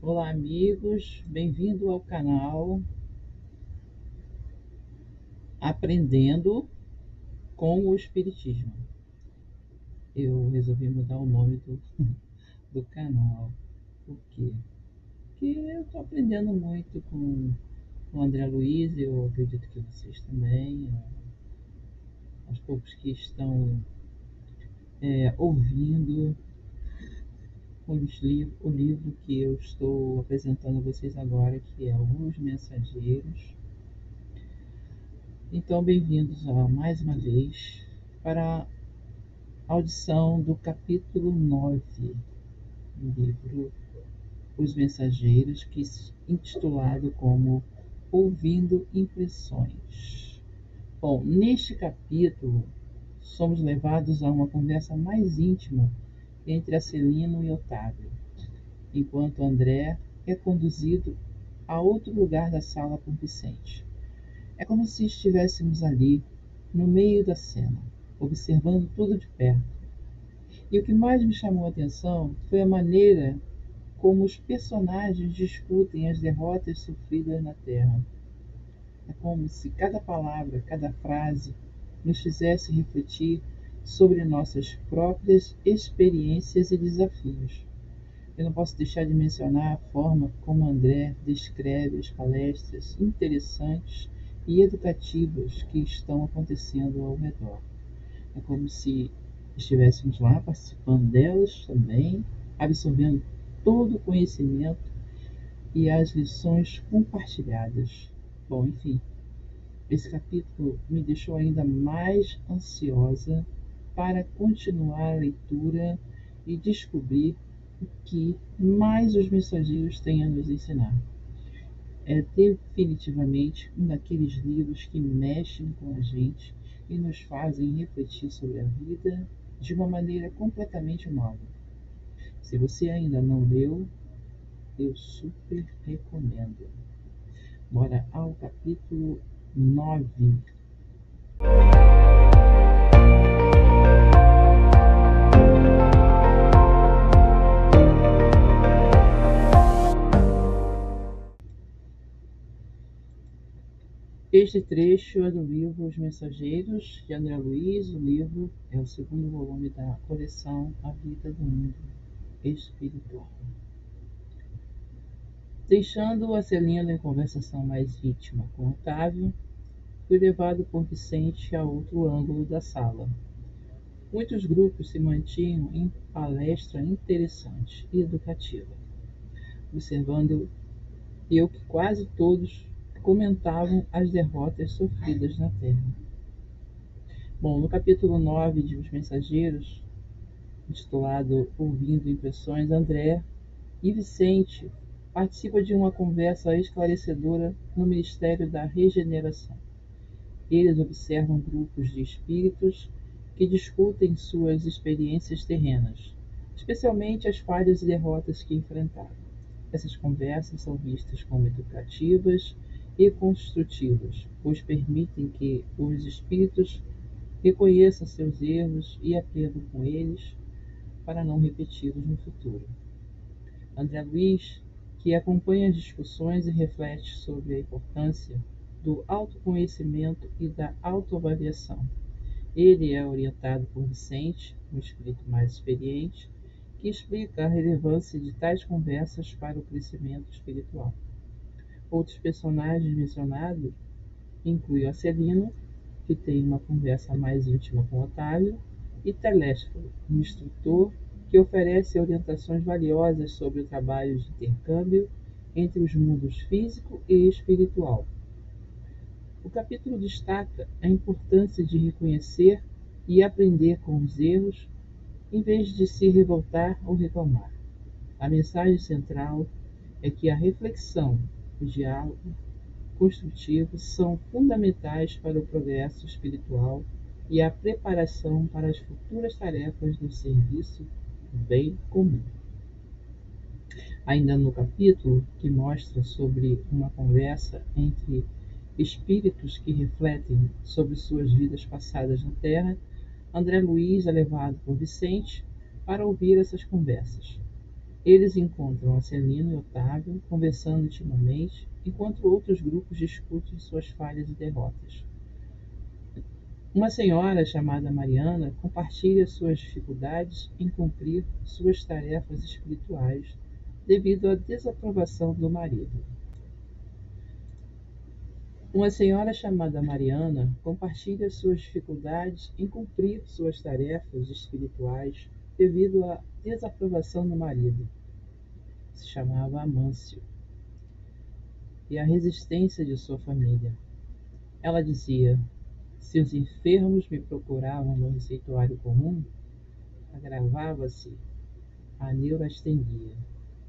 Olá, amigos, bem-vindo ao canal Aprendendo com o Espiritismo. Eu resolvi mudar o nome do canal. Por quê? Porque eu estou aprendendo muito com o André Luiz, eu acredito que vocês também, aos poucos que estão ouvindo o livro que eu estou apresentando a vocês agora, que é Os Mensageiros. Então, bem-vindos mais uma vez para a audição do capítulo 9 do livro Os Mensageiros, que é intitulado como Ouvindo Impressões. Bom, neste capítulo, somos levados a uma conversa mais íntima entre Acelino e Otávio, enquanto André é conduzido a outro lugar da sala por Vicente. É como se estivéssemos ali, no meio da cena, observando tudo de perto. E o que mais me chamou a atenção foi a maneira como os personagens discutem as derrotas sofridas na Terra. É como se cada palavra, cada frase, nos fizesse refletir sobre nossas próprias experiências e desafios. Eu não posso deixar de mencionar a forma como André descreve as palestras interessantes e educativas que estão acontecendo ao redor. É como se estivéssemos lá participando delas também, absorvendo todo o conhecimento e as lições compartilhadas. Bom, enfim, esse capítulo me deixou ainda mais ansiosa para continuar a leitura e descobrir o que mais os mensageiros têm a nos ensinar. É definitivamente um daqueles livros que mexem com a gente e nos fazem refletir sobre a vida de uma maneira completamente nova. Se você ainda não leu, eu super recomendo. Bora ao capítulo 9. Este trecho é do livro Os Mensageiros, de André Luiz. O livro é o segundo volume da coleção A Vida do Mundo Espiritual. Deixando Acelino em conversação mais íntima com Otávio, fui levado por Vicente a outro ângulo da sala. Muitos grupos se mantinham em palestra interessante e educativa, observando eu que quase todos comentavam as derrotas sofridas na Terra. Bom, no capítulo 9 de Os Mensageiros, intitulado Ouvindo Impressões, André e Vicente participam de uma conversa esclarecedora no Ministério da Regeneração. Eles observam grupos de espíritos que discutem suas experiências terrenas, especialmente as falhas e derrotas que enfrentaram. Essas conversas são vistas como educativas e construtivas, pois permitem que os espíritos reconheçam seus erros e aprendam com eles para não repeti-los no futuro. André Luiz, que acompanha as discussões e reflete sobre a importância do autoconhecimento e da autoavaliação. Ele é orientado por Vicente, um espírito mais experiente, que explica a relevância de tais conversas para o crescimento espiritual. Outros personagens mencionados incluem Acelino, que tem uma conversa mais íntima com Otávio, e Telésforo, um instrutor que oferece orientações valiosas sobre o trabalho de intercâmbio entre os mundos físico e espiritual. O capítulo destaca a importância de reconhecer e aprender com os erros, em vez de se revoltar ou reclamar. A mensagem central é que a reflexão, o diálogo construtivo são fundamentais para o progresso espiritual e a preparação para as futuras tarefas do serviço do bem comum. Ainda no capítulo que mostra sobre uma conversa entre espíritos que refletem sobre suas vidas passadas na Terra, André Luiz é levado por Vicente para ouvir essas conversas. Eles encontram Celino e Otávio conversando intimamente, enquanto outros grupos discutem suas falhas e derrotas. Uma senhora chamada Mariana compartilha suas dificuldades em cumprir suas tarefas espirituais devido à desaprovação do marido. Uma senhora chamada Mariana compartilha suas dificuldades em cumprir suas tarefas espirituais devido à desaprovação do marido. Se chamava Amâncio. E a resistência de sua família. Ela dizia: se os enfermos me procuravam no receituário comum, agravava-se a neurastenia.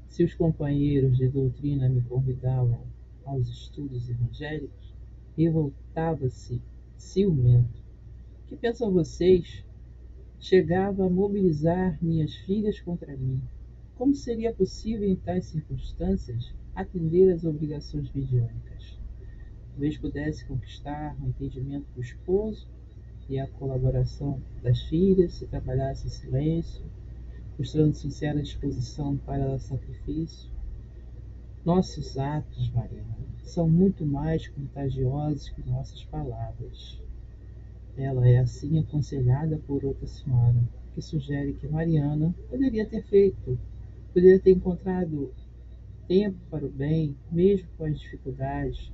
Se os companheiros de doutrina me convidavam aos estudos evangélicos, revoltava-se ciumento. Que pensam vocês? Chegava a mobilizar minhas filhas contra mim. Como seria possível, em tais circunstâncias, atender às obrigações mediúnicas? Talvez pudesse conquistar o entendimento do esposo e a colaboração das filhas, se trabalhasse em silêncio, mostrando sincera disposição para o sacrifício. Nossos atos, Mariana, são muito mais contagiosos que nossas palavras. Ela é assim aconselhada por outra senhora, que sugere que Mariana poderia ter encontrado tempo para o bem, mesmo com as dificuldades,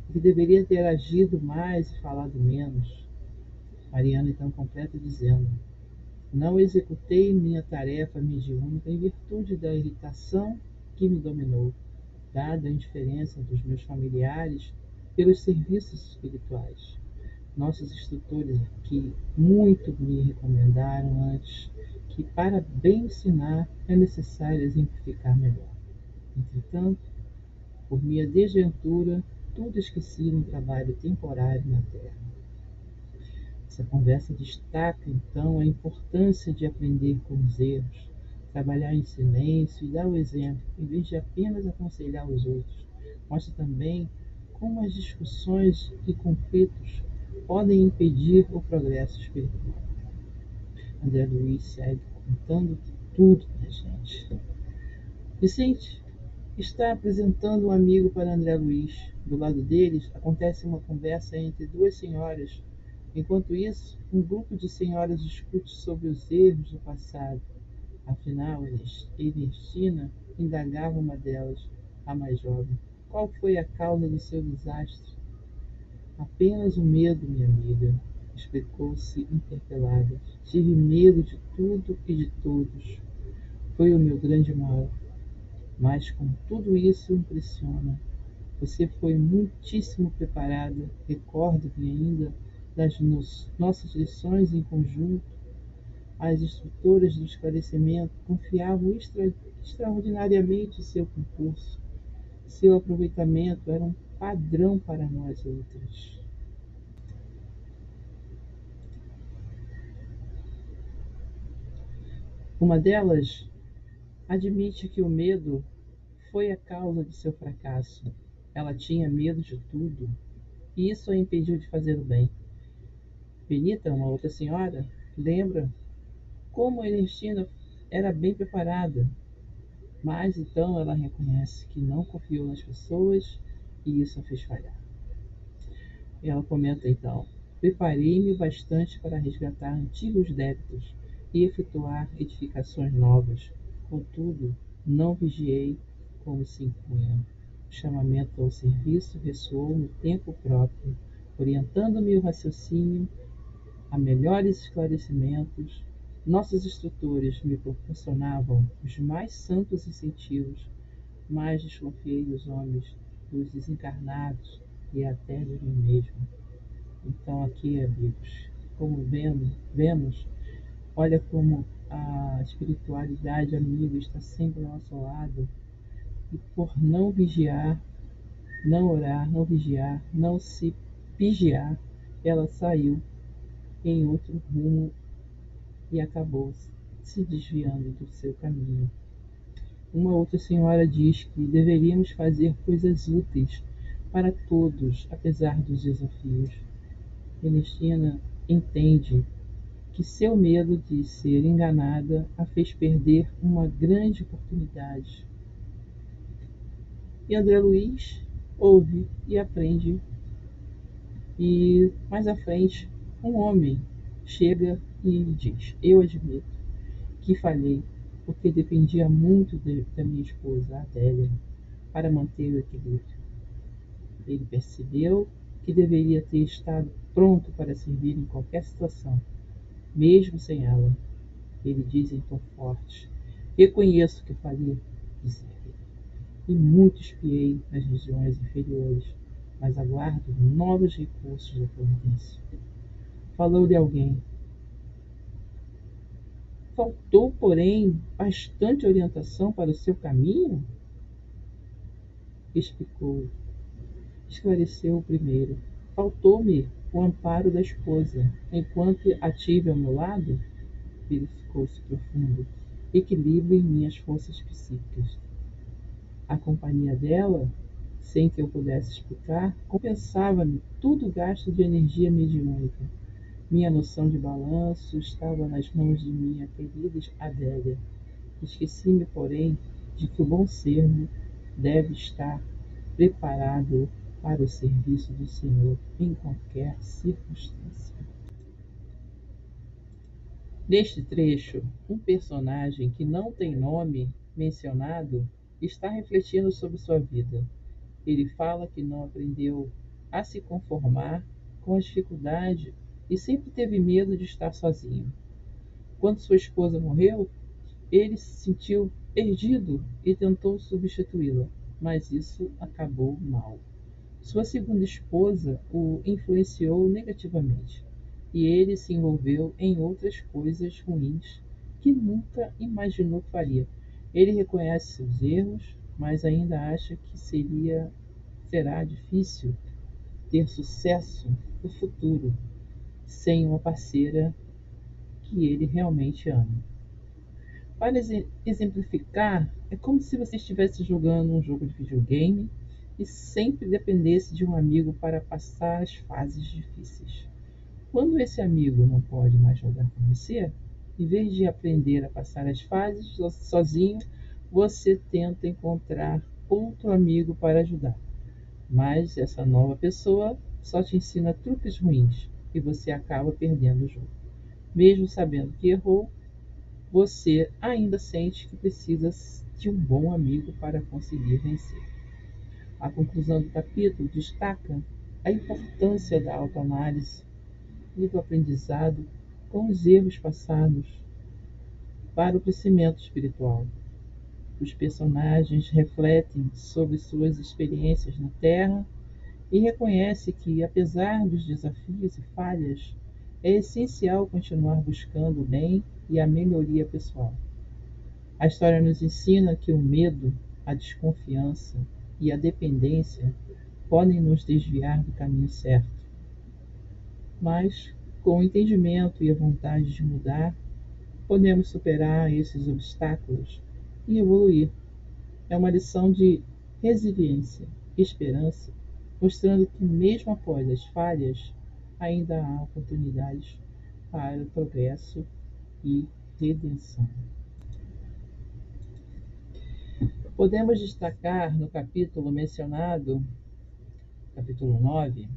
e que deveria ter agido mais e falado menos. Mariana então completa dizendo: não executei minha tarefa mediúnica em virtude da irritação que me dominou, dada a indiferença dos meus familiares pelos serviços espirituais. Nossos instrutores aqui muito me recomendaram antes que, para bem ensinar, é necessário exemplificar melhor. Entretanto, por minha desventura, tudo esqueci no trabalho temporário na Terra. Essa conversa destaca, então, a importância de aprender com os erros, trabalhar em silêncio e dar o exemplo, em vez de apenas aconselhar os outros. Mostra também como as discussões e conflitos podem impedir o progresso espiritual. André Luiz segue contando tudo para a gente. Vicente está apresentando um amigo para André Luiz. Do lado deles, acontece uma conversa entre duas senhoras. Enquanto isso, um grupo de senhoras discute sobre os erros do passado. Afinal, Ernestina indagava uma delas, a mais jovem. Qual foi a causa do seu desastre? Apenas o medo, minha amiga, explicou-se interpelada. Tive medo de tudo e de todos. Foi o meu grande mal. Mas como tudo isso impressiona, você foi muitíssimo preparada. Recordo-me ainda das nossas lições em conjunto. As instrutoras do esclarecimento confiavam extraordinariamente em seu concurso. Seu aproveitamento era um padrão para nós outras. Uma delas admite que o medo foi a causa de seu fracasso. Ela tinha medo de tudo, e isso a impediu de fazer o bem. Benita, uma outra senhora, lembra como Ernestina era bem preparada, mas então ela reconhece que não confiou nas pessoas e isso a fez falhar. Ela comenta então: preparei-me bastante para resgatar antigos débitos e efetuar edificações novas. Contudo, não vigiei como se impunha. O chamamento ao serviço ressoou no tempo próprio, orientando-me o raciocínio a melhores esclarecimentos. Nossos instrutores me proporcionavam os mais santos incentivos, mas desconfiei dos homens, dos desencarnados e até de mim mesmo. Então, aqui, amigos, como vemos, olha como a espiritualidade amiga está sempre ao nosso lado, e por não vigiar, não orar, não vigiar, não se vigiar, ela saiu em outro rumo e acabou se desviando do seu caminho. Uma outra senhora diz que deveríamos fazer coisas úteis para todos, apesar dos desafios. Ernestina entende que seu medo de ser enganada a fez perder uma grande oportunidade. E André Luiz ouve e aprende, e mais à frente um homem chega e diz: eu admito que falhei, porque dependia muito da minha esposa, Adélia, para manter o equilíbrio. Ele percebeu que deveria ter estado pronto para servir em qualquer situação, mesmo sem ela. Ele diz em tom forte: reconheço que falhei de servir, e muito espiei nas regiões inferiores, mas aguardo novos recursos da providência. Falou-lhe alguém. Faltou, porém, bastante orientação para o seu caminho? Explicou. Esclareceu o primeiro. Faltou-me o amparo da esposa. Enquanto a tive ao meu lado, verificou-se profundo equilíbrio em minhas forças psíquicas. A companhia dela, sem que eu pudesse explicar, compensava-me todo o gasto de energia mediúnica. Minha noção de balanço estava nas mãos de minha querida Adélia. Esqueci-me, porém, de que o bom servo deve estar preparado para o serviço do Senhor em qualquer circunstância. Neste trecho, um personagem que não tem nome mencionado está refletindo sobre sua vida. Ele fala que não aprendeu a se conformar com a dificuldade e sempre teve medo de estar sozinho. Quando sua esposa morreu, ele se sentiu perdido e tentou substituí-la, mas isso acabou mal. Sua segunda esposa o influenciou negativamente, e ele se envolveu em outras coisas ruins que nunca imaginou que faria. Ele reconhece seus erros, mas ainda acha que será difícil ter sucesso no futuro sem uma parceira que ele realmente ama. Para exemplificar, é como se você estivesse jogando um jogo de videogame e sempre dependesse de um amigo para passar as fases difíceis. Quando esse amigo não pode mais jogar com você, em vez de aprender a passar as fases sozinho, você tenta encontrar outro amigo para ajudar. Mas essa nova pessoa só te ensina truques ruins e você acaba perdendo o jogo. Mesmo sabendo que errou, você ainda sente que precisa de um bom amigo para conseguir vencer. A conclusão do capítulo destaca a importância da autoanálise e do aprendizado com os erros passados para o crescimento espiritual. Os personagens refletem sobre suas experiências na Terra e reconhecem que, apesar dos desafios e falhas, é essencial continuar buscando o bem e a melhoria pessoal. A história nos ensina que o medo, a desconfiança e a dependência podem nos desviar do caminho certo. Mas, com o entendimento e a vontade de mudar, podemos superar esses obstáculos e evoluir. É uma lição de resiliência e esperança, mostrando que, mesmo após as falhas, ainda há oportunidades para o progresso e redenção. Podemos destacar no capítulo mencionado, capítulo 9,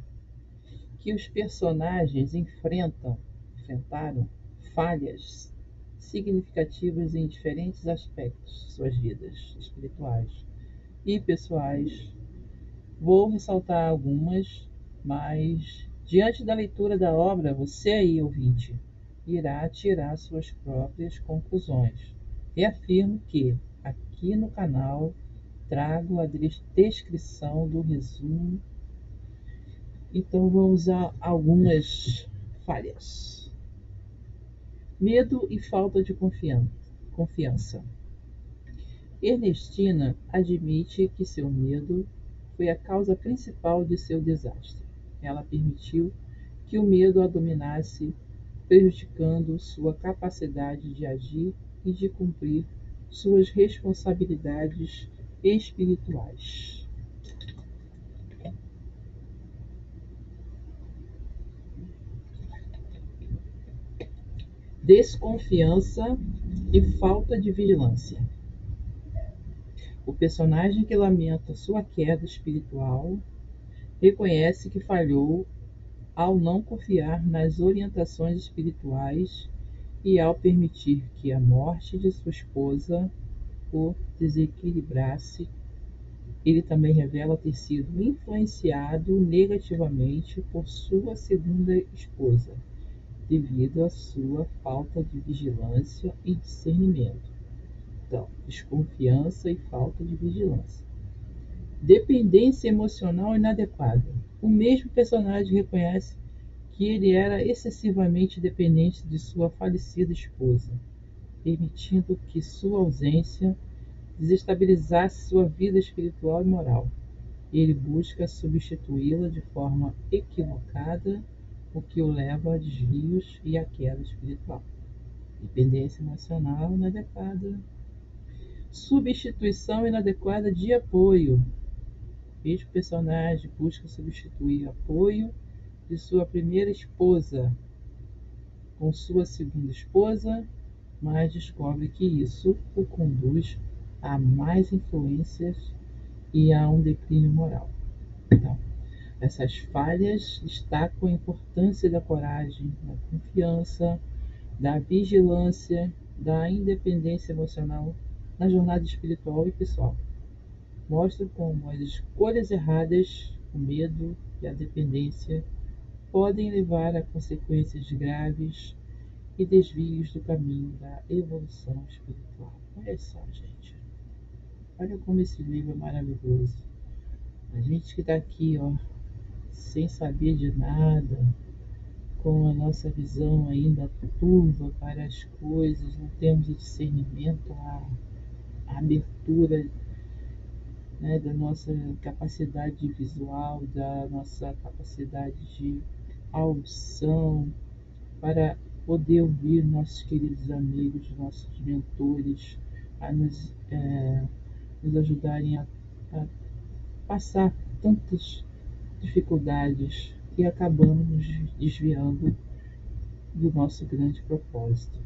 que os personagens enfrentaram falhas significativas em diferentes aspectos de suas vidas espirituais e pessoais. Vou ressaltar algumas, mas diante da leitura da obra, você aí, ouvinte, irá tirar suas próprias conclusões. Reafirmo que aqui no canal trago a descrição do resumo. Então vamos a algumas falhas. Medo e falta de confiança. Ernestina admite que seu medo foi a causa principal de seu desastre. Ela permitiu que o medo a dominasse, prejudicando sua capacidade de agir e de cumprir suas responsabilidades espirituais. desconfiança e falta de vigilância. O personagem que lamenta sua queda espiritual reconhece que falhou ao não confiar nas orientações espirituais e ao permitir que a morte de sua esposa o desequilibrasse. Ele também revela ter sido influenciado negativamente por sua segunda esposa, devido à sua falta de vigilância e discernimento. Então, desconfiança e falta de vigilância. Dependência emocional inadequada. O mesmo personagem reconhece que ele era excessivamente dependente de sua falecida esposa, permitindo que sua ausência desestabilizasse sua vida espiritual e moral. Ele busca substituí-la de forma equivocada, o que o leva a desvios e à queda espiritual. Dependência emocional inadequada. Substituição inadequada de apoio. Este personagem busca substituir o apoio de sua primeira esposa com sua segunda esposa, mas descobre que isso o conduz a mais influências e a um declínio moral. Então, essas falhas destacam a importância da coragem, da confiança, da vigilância, da independência emocional na jornada espiritual e pessoal. Mostra como as escolhas erradas, o medo e a dependência podem levar a consequências graves e desvios do caminho da evolução espiritual. Olha só, gente. Olha como esse livro é maravilhoso. A gente que está aqui, ó, sem saber de nada, com a nossa visão ainda turva para as coisas, não temos o discernimento, a abertura, né, da nossa capacidade visual, da nossa capacidade de audição, para poder ouvir nossos queridos amigos, nossos mentores, a nos ajudarem a passar tantas dificuldades e acabamos nos desviando do nosso grande propósito.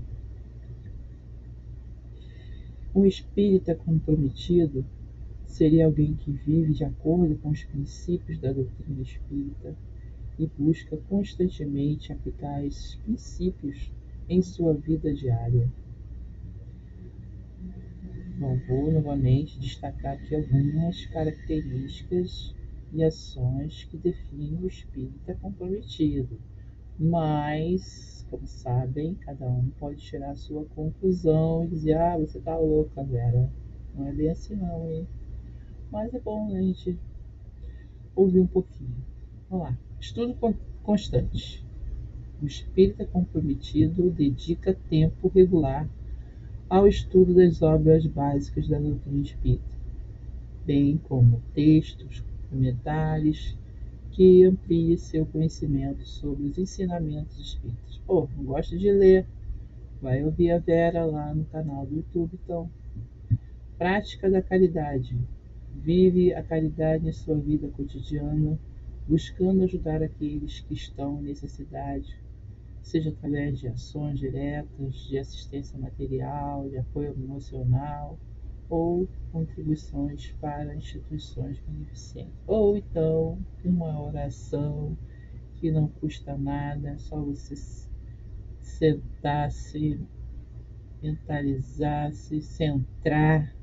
Um espírita comprometido seria alguém que vive de acordo com os princípios da doutrina espírita e busca constantemente aplicar esses princípios em sua vida diária. Bom, vou novamente destacar aqui algumas características e ações que definem o espírita comprometido. Mas, como sabem, cada um pode tirar a sua conclusão e dizer: ah, você tá louca, Vera. Não é bem assim não, hein? Mas é bom a gente ouvir um pouquinho. Vamos lá. Estudo constante. O espírita comprometido dedica tempo regular ao estudo das obras básicas da doutrina espírita, bem como textos complementares que amplie seu conhecimento sobre os ensinamentos espíritas. Pô, não gosta de ler? Vai ouvir a Vera lá no canal do YouTube, então. Prática da caridade. Vive a caridade em sua vida cotidiana, buscando ajudar aqueles que estão em necessidade, seja através de ações diretas, de assistência material, de apoio emocional ou contribuições para instituições beneficentes. Ou então, uma oração que não custa nada, é só você sentar, se mentalizar, se centrar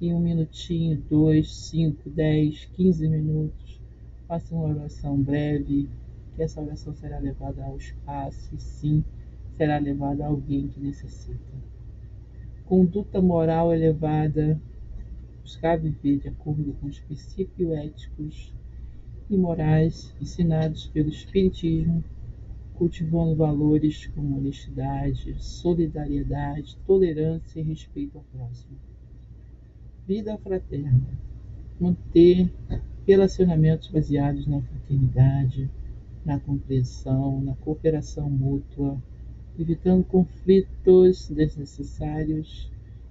em 1 minutinho, 2, 5, 10, 15 minutos. Faça uma oração breve, que essa oração será levada ao espaço e sim, será levada a alguém que necessita. Conduta moral elevada, buscar viver de acordo com os princípios éticos e morais ensinados pelo Espiritismo, cultivando valores como honestidade, solidariedade, tolerância e respeito ao próximo. Vida fraterna, manter relacionamentos baseados na fraternidade, na compreensão, na cooperação mútua, evitando conflitos desnecessários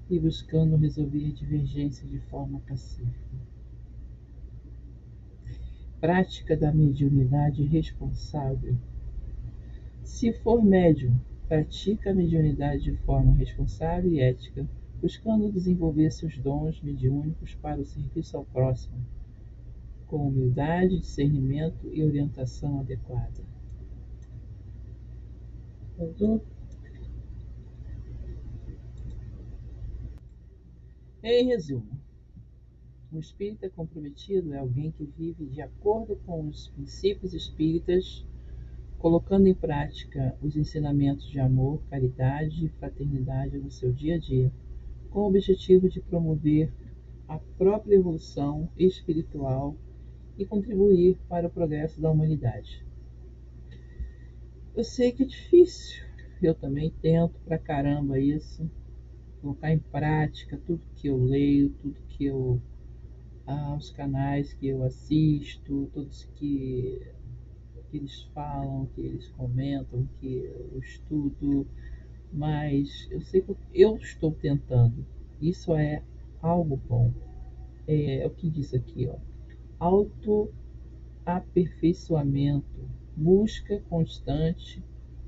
e buscando resolver divergências de forma pacífica. Prática da mediunidade responsável. Se for médium, pratica a mediunidade de forma responsável e ética, buscando desenvolver seus dons mediúnicos para o serviço ao próximo, com humildade, discernimento e orientação adequada. Em resumo, um espírita comprometido é alguém que vive de acordo com os princípios espíritas, colocando em prática os ensinamentos de amor, caridade e fraternidade no seu dia a dia, com o objetivo de promover a própria evolução espiritual e contribuir para o progresso da humanidade. Eu sei que é difícil, eu também tento pra caramba isso, colocar em prática tudo que eu leio, tudo que eu os canais que eu assisto, todos que eles falam, que eles comentam, que eu estudo, mas eu sei que eu estou tentando. Isso é algo bom. É o que diz aqui, ó. Autoaperfeiçoamento, busca constante,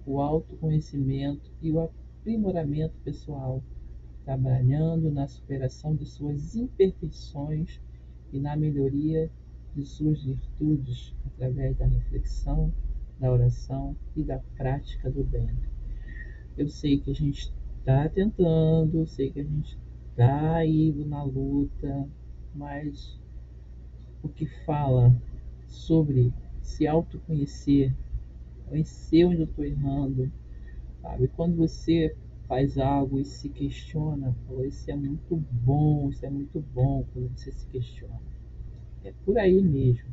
o autoconhecimento e o aprimoramento pessoal, trabalhando na superação de suas imperfeições e na melhoria de suas virtudes através da reflexão, da oração e da prática do bem. Eu sei que a gente está tentando, eu sei que a gente está indo na luta, mas o que fala sobre se autoconhecer, conhecer onde eu estou errando, sabe? Quando você faz algo e se questiona, fala, isso é muito bom, isso é muito bom quando você se questiona. É por aí mesmo.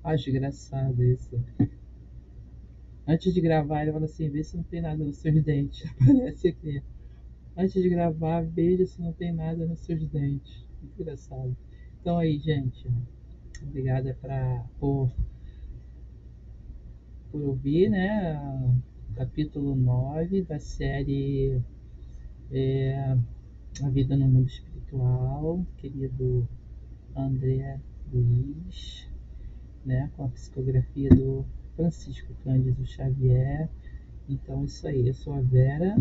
Acho engraçado isso. Antes de gravar, ele fala assim, vê se não tem nada nos seus dentes. Aparece aqui. Antes de gravar, veja se não tem nada nos seus dentes. Muito engraçado. Então aí, gente, obrigada por ouvir, né? Capítulo 9 da série A Vida no Mundo Espiritual, querido André Luiz, né? Com a psicografia do Francisco Cândido Xavier. Então, isso aí. Eu sou a Vera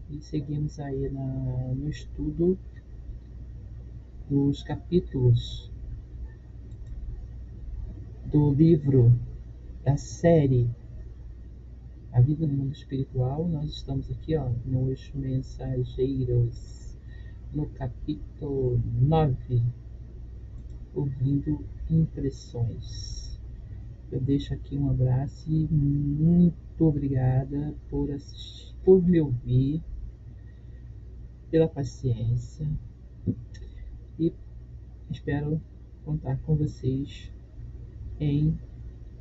e seguimos aí no estudo dos capítulos do livro da série A Vida no Mundo Espiritual. Nós estamos aqui, ó, nos Mensageiros, no capítulo 9, ouvindo impressões. Eu deixo aqui um abraço e muito obrigada por assistir, por me ouvir, pela paciência, e espero contar com vocês em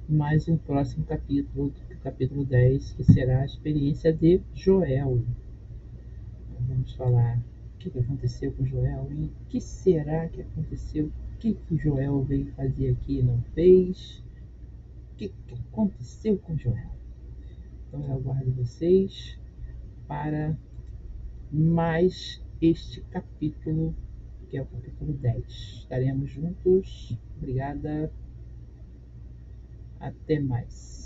mais um próximo capítulo, o capítulo 10, que será a experiência de Joel. Então, vamos falar o que aconteceu com Joel, e o que será que aconteceu, o que Joel veio fazer aqui e não fez, o que aconteceu com Joel. Então eu aguardo vocês para mais este capítulo, que é o capítulo 10. Estaremos juntos. Obrigada. Até mais.